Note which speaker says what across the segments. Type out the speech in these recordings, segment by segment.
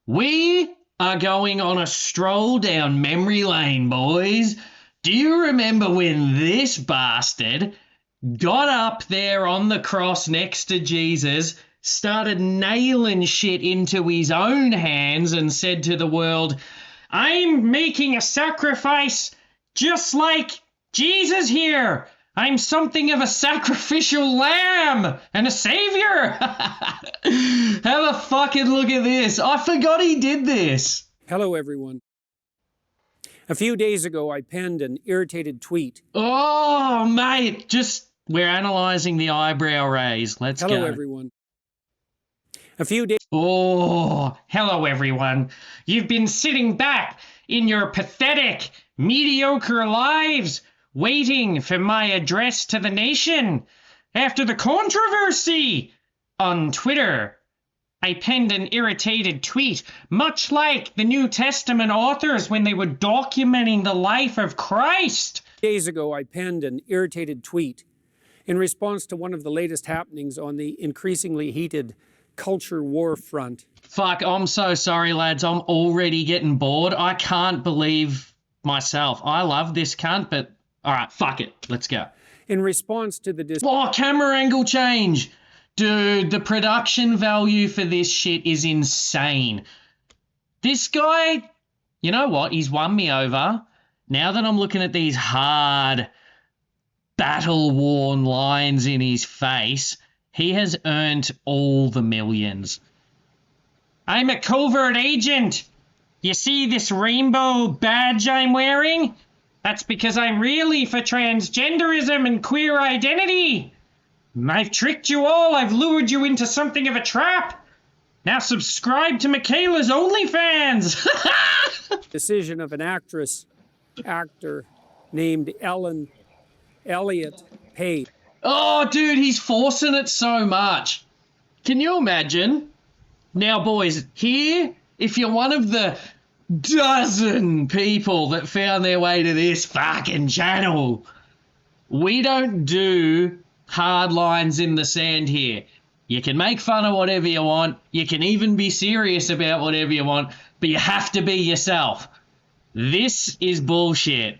Speaker 1: We are going on a stroll down memory lane, boys. Do you remember when this bastard got up there on the cross next to Jesus, started nailing shit into his own hands and said to the world, I'm making a sacrifice just like Jesus here. I'm something of a sacrificial lamb and a savior. Have a fucking look at this. I forgot he did this.
Speaker 2: Hello, everyone. A few days ago, I penned an irritated tweet.
Speaker 1: Oh, mate, we're analysing the eyebrow raise. Let's go.
Speaker 2: Hello, everyone. A few days...
Speaker 1: Oh, hello, everyone. You've been sitting back in your pathetic, mediocre lives, waiting for my address to the nation. After the controversy on Twitter, I penned an irritated tweet, much like the New Testament authors when they were documenting the life of Christ.
Speaker 2: Days ago, I penned an irritated tweet in response to one of the latest happenings on the increasingly heated culture war front.
Speaker 1: Fuck, I'm so sorry, lads. I'm already getting bored. I can't believe myself. I love this cunt, but all right, fuck it. Let's go.
Speaker 2: In response to the...
Speaker 1: camera angle change. Dude, the production value for this shit is insane. This guy, you know what? He's won me over. Now that I'm looking at these hard, battle-worn lines in his face, he has earned all the millions. I'm a covert agent. You see this rainbow badge I'm wearing? That's because I'm really for transgenderism and queer identity. I've tricked you all. I've lured you into something of a trap. Now subscribe to Michaela's OnlyFans.
Speaker 2: Decision of an actor named Ellen Elliott Page.
Speaker 1: Oh, dude, he's forcing it so much. Can you imagine? Now, boys, here, if you're one of the dozen people that found their way to this fucking channel, we don't do hard lines in the sand here. You can make fun of whatever you want. You can even be serious about whatever you want, but you have to be yourself. This is bullshit.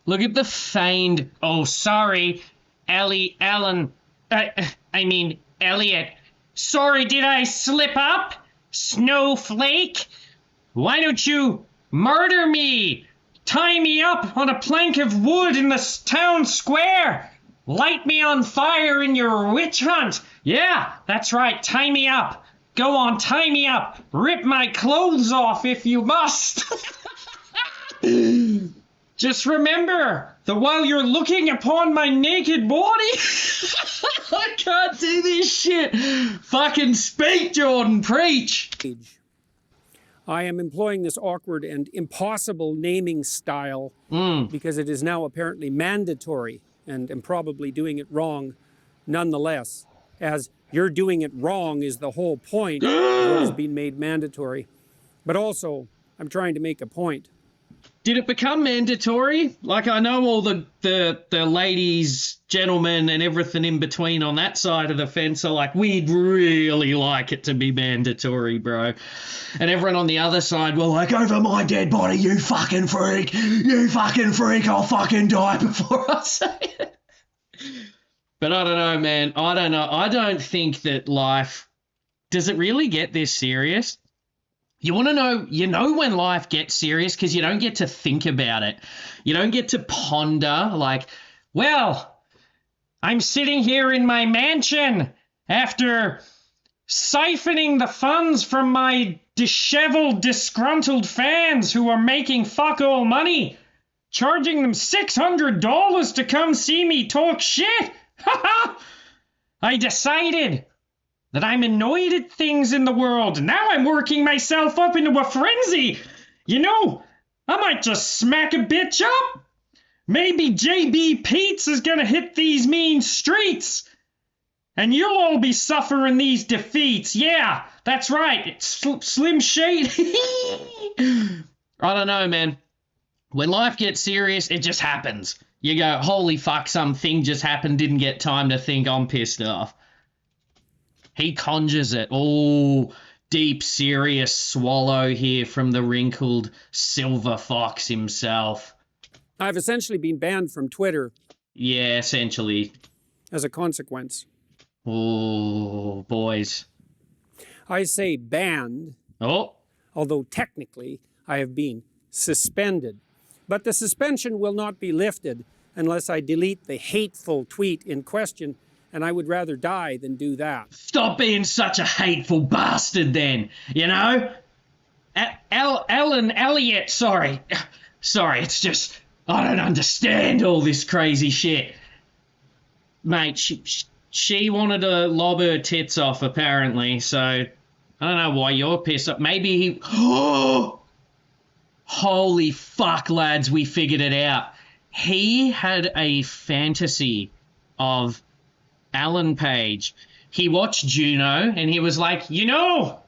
Speaker 1: Look at the feigned, oh, sorry, Elliot. Sorry, did I slip up? Snowflake? Why don't you murder me? Tie me up on a plank of wood in the town square. Light me on fire in your witch hunt. Yeah, that's right, tie me up. Go on, tie me up. Rip my clothes off if you must. Just remember that while you're looking upon my naked body, I can't do this shit. Fucking speak, Jordan, preach.
Speaker 2: I am employing this awkward and impossible naming style because it is now apparently mandatory, and am probably doing it wrong nonetheless, as you're doing it wrong is the whole point of what has been made mandatory. But also, I'm trying to make a point.
Speaker 1: Did it become mandatory? Like, I know all the ladies, gentlemen, and everything in between on that side of the fence are like, we'd really like it to be mandatory, bro. And everyone on the other side were like, over my dead body, you fucking freak. You fucking freak. I'll fucking die before I say it. But I don't know, man. I don't know. I don't think that life... Does it really get this serious? You want to know, when life gets serious because you don't get to think about it. You don't get to ponder like, well, I'm sitting here in my mansion after siphoning the funds from my disheveled, disgruntled fans who are making fuck all money, charging them $600 to come see me talk shit. I decided that I'm annoyed at things in the world. Now I'm working myself up into a frenzy. You know, I might just smack a bitch up. Maybe JB Pete's is gonna hit these mean streets. And you'll all be suffering these defeats. Yeah, that's right. It's Slim Shady. I don't know, man. When life gets serious, it just happens. You go, holy fuck, something just happened, didn't get time to think, I'm pissed off. He conjures it. Oh, deep, serious swallow here from the wrinkled silver fox himself.
Speaker 2: I've essentially been banned from Twitter
Speaker 1: Yeah, essentially.
Speaker 2: as a consequence.
Speaker 1: Oh, boys.
Speaker 2: I say banned,
Speaker 1: Oh,
Speaker 2: although technically I have been suspended. But the suspension will not be lifted unless I delete the hateful tweet in question, and I would rather die than do that.
Speaker 1: stop being such a hateful bastard then, you know? Ellen Elliot, sorry. Sorry, it's just, I don't understand all this crazy shit. Mate, she wanted to lob her tits off, apparently, so I don't know why you're pissed off. Maybe he... Holy fuck, lads, we figured it out. He had a fantasy of Alan Page. He watched Juno, and he was like, you know,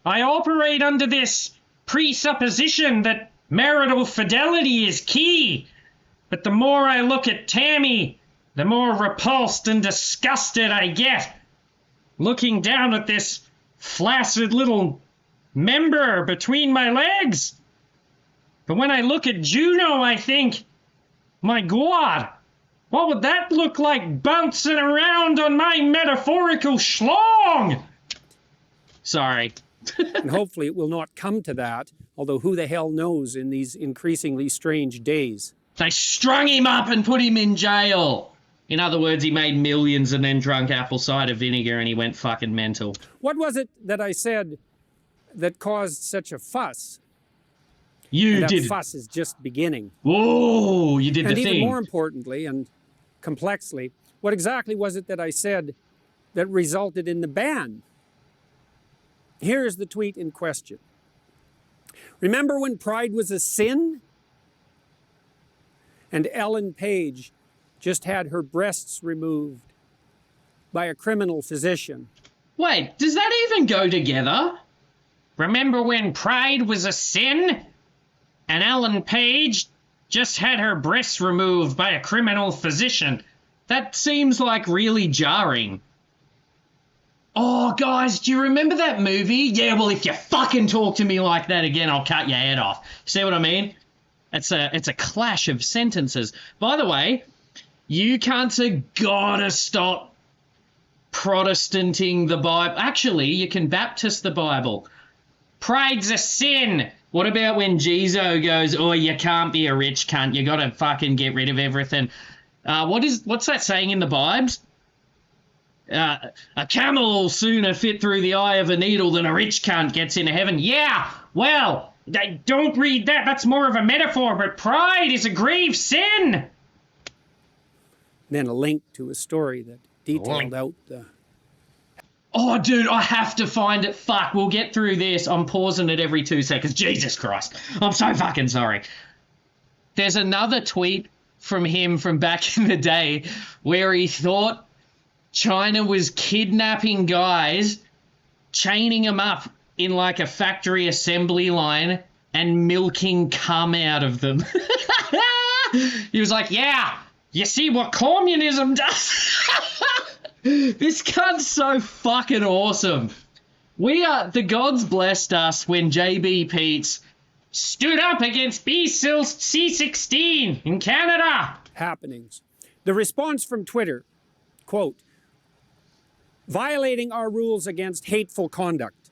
Speaker 1: I operate under this presupposition that marital fidelity is key. But the more I look at Tammy, the more repulsed and disgusted I get. Looking down at this flaccid little member between my legs. But when I look at Juno, I think, my God, what would that look like bouncing around on my metaphorical schlong? Sorry.
Speaker 2: And hopefully it will not come to that, although who the hell knows in these increasingly strange days.
Speaker 1: They strung him up and put him in jail. In other words, he made millions and then drunk apple cider vinegar and he went fucking mental.
Speaker 2: What was it that I said that caused such a fuss?
Speaker 1: You
Speaker 2: And that
Speaker 1: did.
Speaker 2: fuss is just beginning.
Speaker 1: Whoa, you did
Speaker 2: And
Speaker 1: the
Speaker 2: even
Speaker 1: thing.
Speaker 2: more importantly and complexly, what exactly was it that I said that resulted in the ban? Here is the tweet in question. Remember when pride was a sin? And Ellen Page just had her breasts removed by a criminal physician.
Speaker 1: Wait, does that even go together? Remember when pride was a sin? And Ellen Page just had her breasts removed by a criminal physician. That seems like really jarring. Oh, guys, do you remember that movie? Yeah, well, if you fucking talk to me like that again, I'll cut your head off. See what I mean? It's a clash of sentences. By the way, you cunts are gotta stop Protestanting the Bible. Actually, you can Baptist the Bible. Pride's a sin. What about when Jesu goes, oh, you can't be a rich cunt. You gotta fucking get rid of everything. What's that saying in the Bibes? A camel will sooner fit through the eye of a needle than a rich cunt gets into heaven. Yeah, well, don't read that. That's more of a metaphor, but pride is a grave sin.
Speaker 2: Then a link to a story that detailed out the...
Speaker 1: Oh, dude, I have to find it. Fuck, we'll get through this. I'm pausing it every 2 seconds. Jesus Christ. I'm so fucking sorry. There's another tweet from him from back in the day where he thought China was kidnapping guys, chaining them up in like a factory assembly line and milking cum out of them. He was like, yeah, you see what communism does? This cunt's so fucking awesome. The gods blessed us when JB Pete's stood up against B-Sil's C-16 in Canada.
Speaker 2: happenings. The response from Twitter, quote, violating our rules against hateful conduct.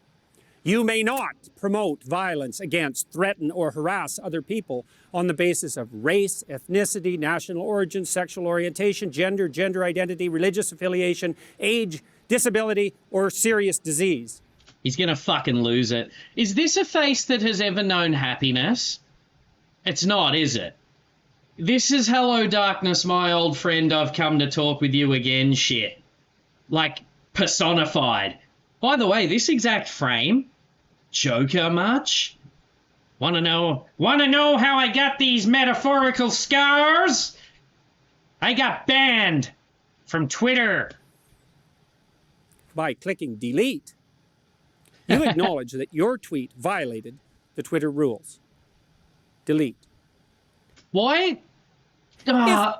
Speaker 2: You may not promote violence against, threaten, or harass other people on the basis of race, ethnicity, national origin, sexual orientation, gender, gender identity, religious affiliation, age, disability, or serious disease.
Speaker 1: He's gonna fucking lose it. Is this a face that has ever known happiness? It's not, is it? This is hello darkness, my old friend, I've come to talk with you again shit. Like, personified. By the way, this exact frame, Joker much? Wanna know how I got these metaphorical scars? I got banned from Twitter.
Speaker 2: By clicking delete, you acknowledge that your tweet violated the Twitter rules. Delete.
Speaker 1: Why? I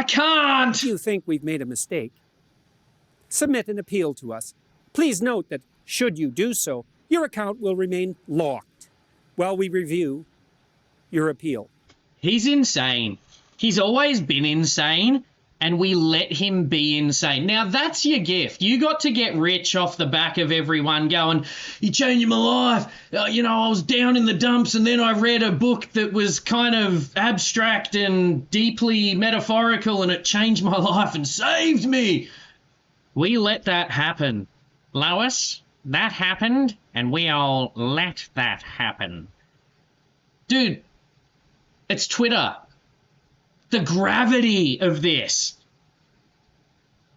Speaker 1: can't.
Speaker 2: If you think we've made a mistake, submit an appeal to us. Please note that should you do so, your account will remain locked while we review your appeal.
Speaker 1: He's insane. He's always been insane, and we let him be insane. Now, that's your gift. You got to get rich off the back of everyone going, "You changed my life. I was down in the dumps, and then I read a book that was kind of abstract and deeply metaphorical, and it changed my life and saved me." We let that happen. Lois, that happened, and we all let that happen. Dude, it's Twitter. The gravity of this.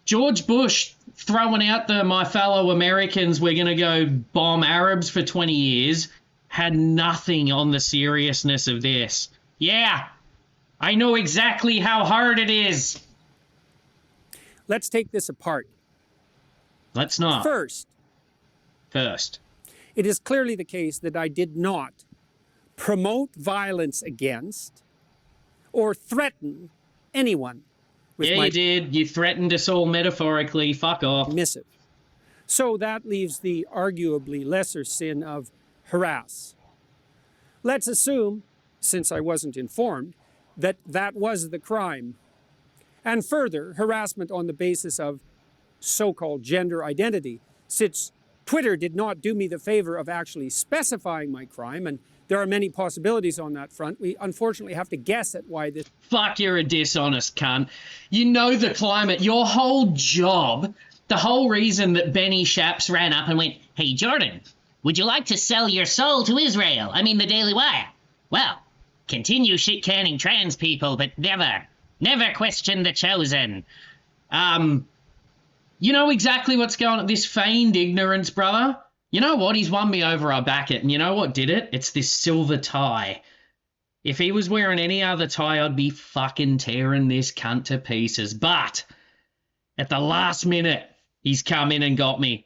Speaker 1: George Bush throwing out my fellow Americans, we're going to go bomb Arabs for 20 years, had nothing on the seriousness of this. Yeah, I know exactly how hard it is.
Speaker 2: Let's take this apart.
Speaker 1: Let's not.
Speaker 2: First, it is clearly the case that I did not promote violence against or threaten anyone with
Speaker 1: my... you did. You threatened us all metaphorically. Fuck off.
Speaker 2: Missive. So that leaves the arguably lesser sin of harass. Let's assume, since I wasn't informed, that that was the crime. And further, harassment on the basis of so-called gender identity, since Twitter did not do me the favor of actually specifying my crime, and there are many possibilities on that front. We unfortunately have to guess at why this...
Speaker 1: Fuck, you're a dishonest cunt. You know the climate. Your whole job, the whole reason that Benny Shaps ran up and went, "Hey, Jordan, would you like to sell your soul to Israel? I mean, the Daily Wire. Well, continue shit-canning trans people, but never question the chosen." You know exactly what's going on. This feigned ignorance, brother. You know what? He's won me over. I back it. And you know what did it? It's this silver tie. If he was wearing any other tie, I'd be fucking tearing this cunt to pieces. But at the last minute, he's come in and got me.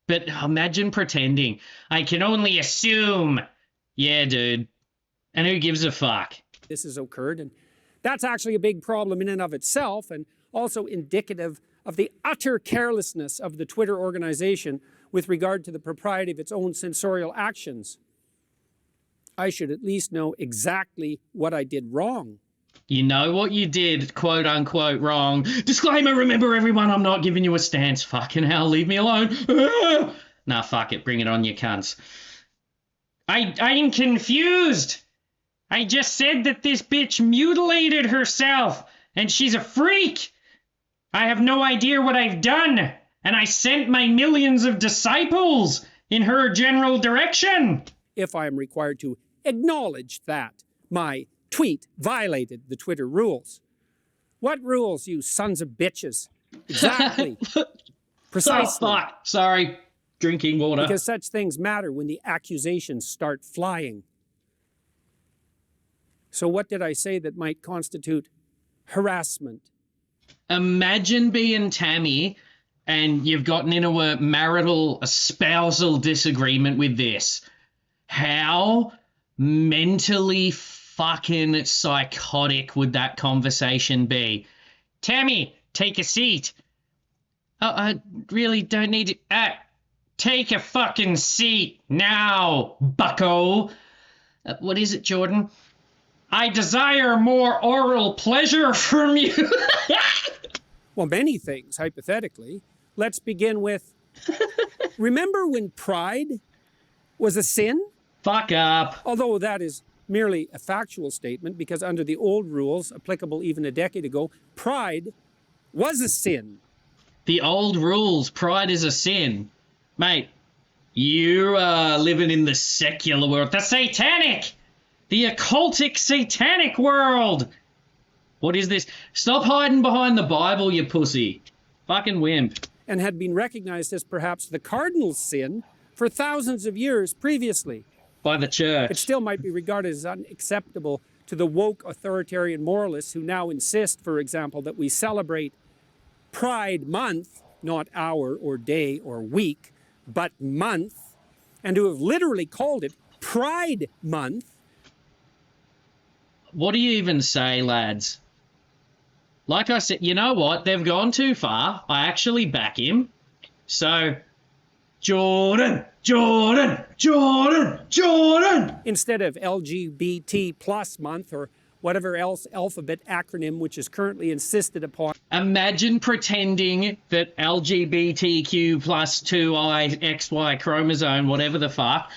Speaker 1: But imagine pretending. I can only assume. Yeah, dude. And who gives a fuck?
Speaker 2: This has occurred. And that's actually a big problem in and of itself, and also indicative of the utter carelessness of the Twitter organization with regard to the propriety of its own censorial actions. I should at least know exactly what I did wrong.
Speaker 1: You know what you did, quote unquote, wrong. Disclaimer, remember everyone, I'm not giving you a stance. Fucking hell, leave me alone. Nah, fuck it, bring it on, you cunts. I'm confused. I just said that this bitch mutilated herself, and she's a freak. I have no idea what I've done, and I sent my millions of disciples in her general direction.
Speaker 2: If I am required to acknowledge that my tweet violated the Twitter rules. What rules, you sons of bitches? Exactly. Precisely.
Speaker 1: Oh, fuck. Sorry. Drinking water.
Speaker 2: Because such things matter when the accusations start flying. So what did I say that might constitute harassment?
Speaker 1: Imagine being Tammy and you've gotten into a spousal disagreement with this. How mentally fucking psychotic would that conversation be? Tammy, take a seat. Oh, I really don't need to. Take a fucking seat now, bucko. What is it, Jordan? I desire more oral pleasure from you.
Speaker 2: Well, many things, hypothetically. Let's begin with, remember when pride was a sin?
Speaker 1: Fuck up.
Speaker 2: Although that is merely a factual statement, because under the old rules, applicable even a decade ago, pride was a sin.
Speaker 1: The old rules, pride is a sin. Mate, you are living in the secular world. The satanic! The occultic satanic world! What is this? Stop hiding behind the Bible, you pussy. Fucking wimp.
Speaker 2: And had been recognized as perhaps the cardinal sin for thousands of years previously.
Speaker 1: By the church.
Speaker 2: It still might be regarded as unacceptable to the woke authoritarian moralists who now insist, for example, that we celebrate Pride Month, not hour or day or week, but month, and who have literally called it Pride Month.
Speaker 1: What do you even say, lads? Like I said, you know what? They've gone too far. I actually back him. So Jordan, Jordan, Jordan, Jordan.
Speaker 2: Instead of LGBT plus month or whatever else alphabet acronym which is currently insisted upon.
Speaker 1: Imagine pretending that LGBTQ plus 2I chromosome, whatever the fuck.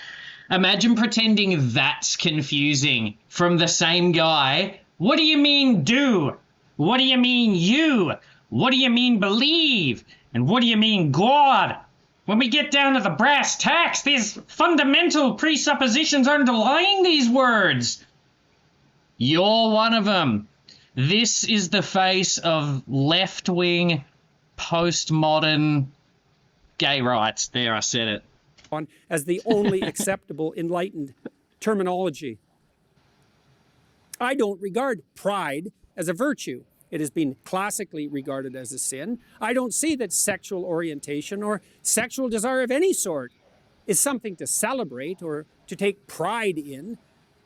Speaker 1: Imagine pretending that's confusing from the same guy. What do you mean do? What do you mean you? What do you mean believe? And what do you mean God? When we get down to the brass tacks, there's fundamental presuppositions underlying these words. You're one of them. This is the face of left-wing, postmodern gay rights. There, I said it.
Speaker 2: As the only acceptable enlightened terminology. I don't regard pride as a virtue. It has been classically regarded as a sin. I don't see that sexual orientation or sexual desire of any sort is something to celebrate or to take pride in.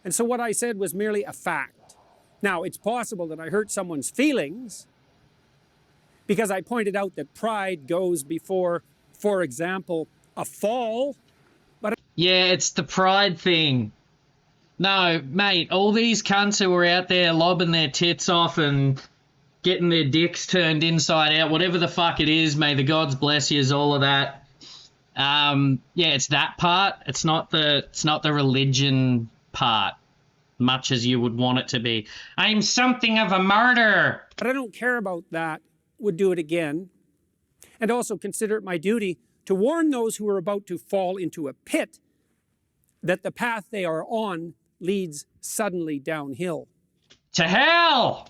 Speaker 2: And so what I said was merely a fact. Now, it's possible that I hurt someone's feelings because I pointed out that pride goes before, for example, a fall. But
Speaker 1: yeah, it's the pride thing. No, mate, all these cunts who were out there lobbing their tits off and getting their dicks turned inside out, whatever the fuck it is, may the gods bless yous, all of that. Yeah, it's that part. It's not the religion part, much as you would want it to be. I'm something of a martyr.
Speaker 2: But I don't care about that. Would do it again. And also consider it my duty to warn those who are about to fall into a pit that the path they are on leads suddenly downhill.
Speaker 1: To hell!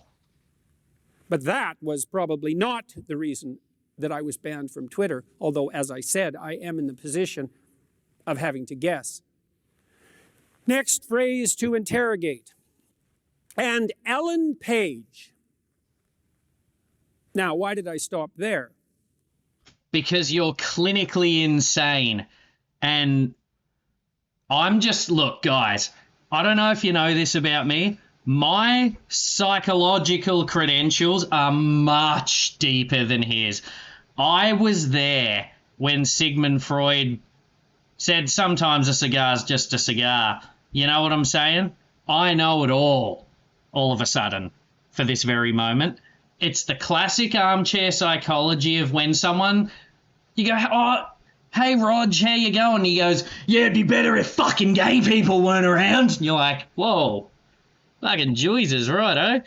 Speaker 2: But that was probably not the reason that I was banned from Twitter, although, as I said, I am in the position of having to guess. Next phrase to interrogate. And Ellen Page. Now, why did I stop there?
Speaker 1: Because you're clinically insane. And I'm just, look, guys, I don't know if you know this about me. My psychological credentials are much deeper than his. I was there when Sigmund Freud said sometimes a cigar's just a cigar. You know what I'm saying? I know it all of a sudden, for this very moment. It's the classic armchair psychology of when someone, you go, oh, hey, Rog, how you going? He goes, yeah, it'd be better if fucking gay people weren't around. And you're like, whoa. Fucking Jesus, right, eh?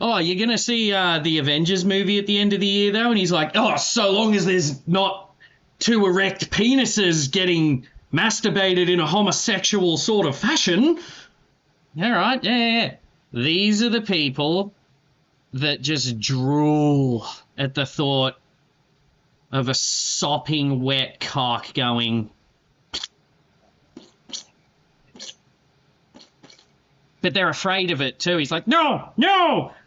Speaker 1: Oh, you're going to see the Avengers movie at the end of the year, though? And he's like, oh, so long as there's not two erect penises getting masturbated in a homosexual sort of fashion. All right, yeah. These are the people that just drool at the thought of a sopping wet cock going... But they're afraid of it, too. He's like, no,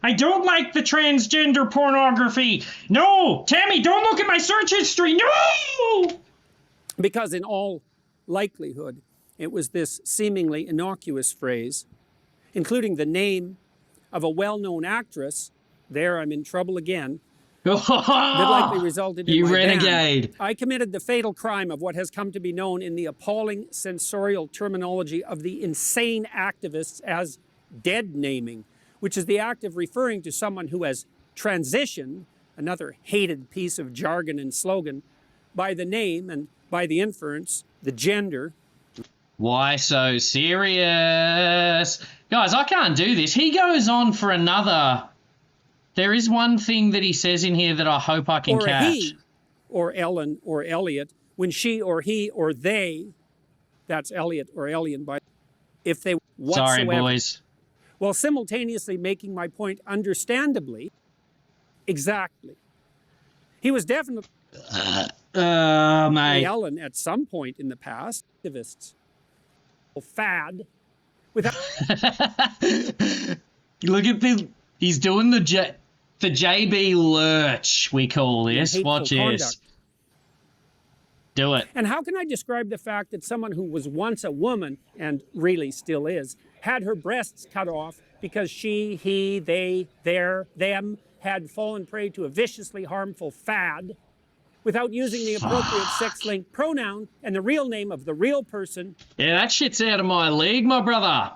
Speaker 1: I don't like the transgender pornography. No, Tammy, don't look at my search history. No!
Speaker 2: Because in all likelihood, it was this seemingly innocuous phrase, including the name of a well-known actress, there I'm in trouble again, that likely resulted in
Speaker 1: you
Speaker 2: my
Speaker 1: renegade.
Speaker 2: ban. I committed the fatal crime of what has come to be known in the appalling sensorial terminology of the insane activists as dead naming, which is the act of referring to someone who has transitioned, another hated piece of jargon and slogan, by the name and by the inference, the gender.
Speaker 1: Why so serious? Guys, I can't do this. He goes on for another... There is one thing that he says in here that I hope I can catch.
Speaker 2: Or he, or Ellen, or Elliot, when she or he or they, that's Elliot or Elian, by if they whatsoever.
Speaker 1: Sorry, boys.
Speaker 2: While simultaneously making my point understandably, exactly. He was definitely
Speaker 1: mate.
Speaker 2: Ellen at some point in the past, activists, fad, without.
Speaker 1: Look at this. He's doing the JB lurch, we call this. Watch this. Do it.
Speaker 2: And how can I describe the fact that someone who was once a woman, and really still is, had her breasts cut off because she, he, they, their, them had fallen prey to a viciously harmful fad without using the appropriate sex-linked pronoun and the real name of the real person.
Speaker 1: Yeah, that shit's out of my league, my brother.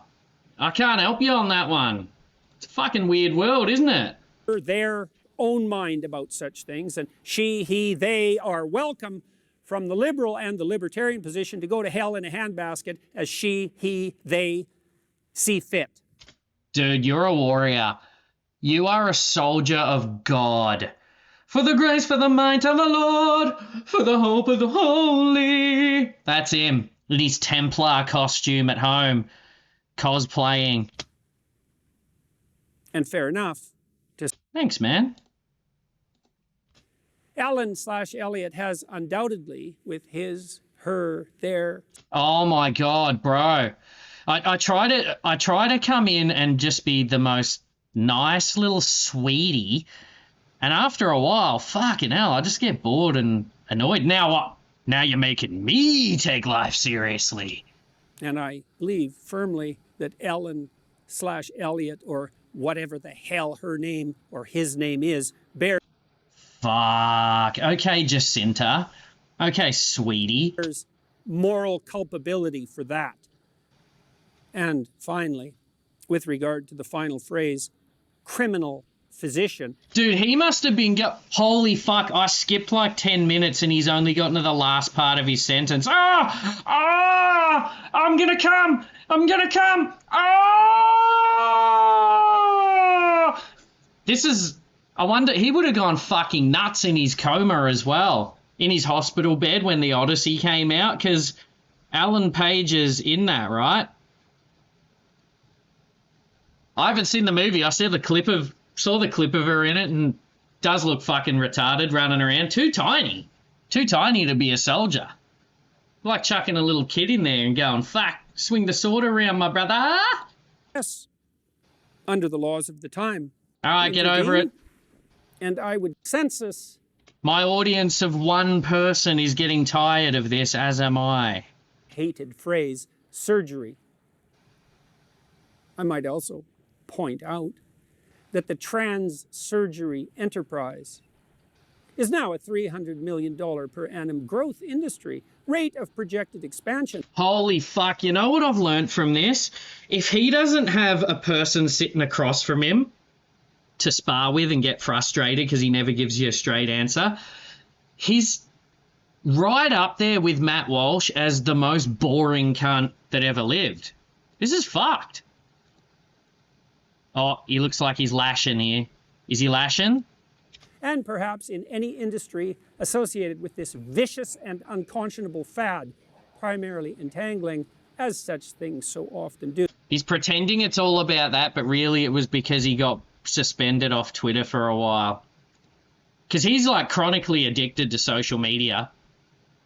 Speaker 1: I can't help you on that one. It's a fucking weird world, isn't it?
Speaker 2: Their own mind about such things, and she, he, they are welcome from the liberal and the libertarian position to go to hell in a handbasket as she, he, they see fit.
Speaker 1: Dude, you're a warrior. You are a soldier of God. For the grace, for the might of the Lord, for the hope of the holy. That's him in his Templar costume at home, cosplaying.
Speaker 2: And fair enough.
Speaker 1: Thanks, man.
Speaker 2: Ellen/Elliot has undoubtedly, with his, her, their...
Speaker 1: Oh my God, bro. I try to come in and just be the most nice little sweetie, and after a while, fucking hell, I just get bored and annoyed. Now what? Now you're making me take life seriously.
Speaker 2: And I believe firmly that Ellen/Elliot, or whatever the hell her name or his name is, bears
Speaker 1: Fuck. Okay, Jacinta. Okay, sweetie.
Speaker 2: moral culpability for that. And finally, with regard to the final phrase, criminal physician.
Speaker 1: Dude, he must have been holy fuck, I skipped like 10 minutes and he's only gotten to the last part of his sentence. I'm gonna come! This is, I wonder, he would have gone fucking nuts in his coma as well, in his hospital bed when the Odyssey came out, because Alan Page is in that, right? I haven't seen the movie. I saw the clip of her in it, and does look fucking retarded running around. Too tiny to be a soldier. Like chucking a little kid in there and going, fuck, swing the sword around, my brother.
Speaker 2: Yes, under the laws of the time.
Speaker 1: All right, get over it.
Speaker 2: And I would census.
Speaker 1: My audience of one person is getting tired of this, as am I.
Speaker 2: Hated phrase, surgery. I might also point out that the trans surgery enterprise is now a $300 million per annum growth industry, rate of projected expansion.
Speaker 1: Holy fuck, you know what I've learned from this? If he doesn't have a person sitting across from him to spar with and get frustrated because he never gives you a straight answer, he's right up there with Matt Walsh as the most boring cunt that ever lived. This is fucked. Oh, he looks like he's lashing here. Is he lashing?
Speaker 2: And perhaps in any industry associated with this vicious and unconscionable fad, primarily entangling, as such things so often do.
Speaker 1: He's pretending it's all about that, but really it was because he got suspended off Twitter for a while. Because he's like chronically addicted to social media.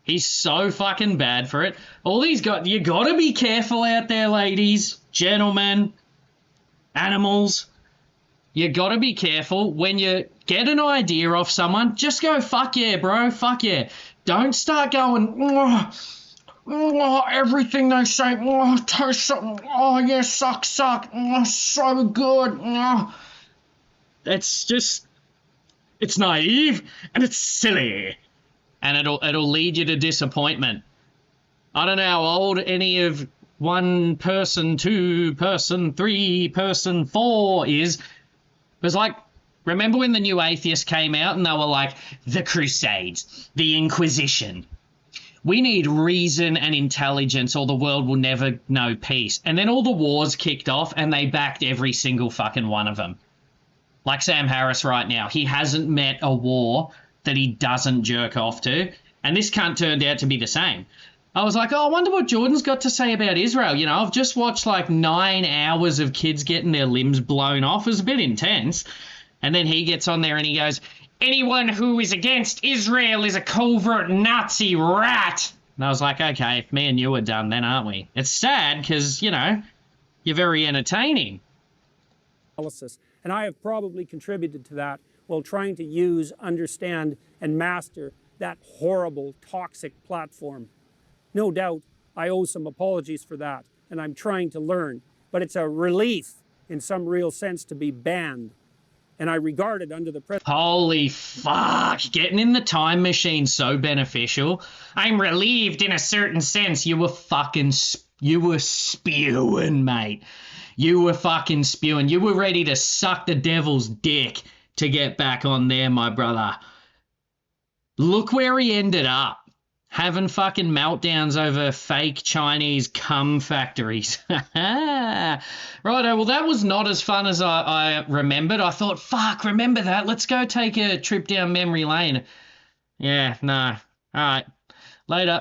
Speaker 1: He's so fucking bad for it. All these guys, you gotta be careful out there, ladies, gentlemen, animals. You gotta be careful when you get an idea off someone. Just go, fuck yeah, bro, fuck yeah. Don't start going, everything they say, taste something, yeah, suck, so good. It's just, it's naive and it's silly, and it'll lead you to disappointment. I don't know how old any of 1 person, 2 person, 3 person, 4 is. It was like, remember when the New Atheist came out and they were like, the Crusades, the Inquisition. We need reason and intelligence or the world will never know peace. And then all the wars kicked off and they backed every single fucking one of them. Like Sam Harris right now. He hasn't met a war that he doesn't jerk off to. And this cunt turned out to be the same. I was like, I wonder what Jordan's got to say about Israel. You know, I've just watched like 9 hours of kids getting their limbs blown off. It was a bit intense. And then he gets on there and he goes, anyone who is against Israel is a covert Nazi rat. And I was like, okay, if me and you are done, then aren't we? It's sad because, you know, you're very entertaining.
Speaker 2: And I have probably contributed to that while trying to use, understand, and master that horrible, toxic platform. No doubt I owe some apologies for that, and I'm trying to learn. But it's a relief, in some real sense, to be banned. And I regarded under the present
Speaker 1: Holy fuck, getting in the time machine so beneficial. I'm relieved in a certain sense. You were spewing, mate. You were fucking spewing. You were ready to suck the devil's dick to get back on there, my brother. Look where he ended up. Having fucking meltdowns over fake Chinese cum factories. Righto, well, that was not as fun as I remembered. I thought, fuck, remember that? Let's go take a trip down memory lane. Yeah, no. All right. Later.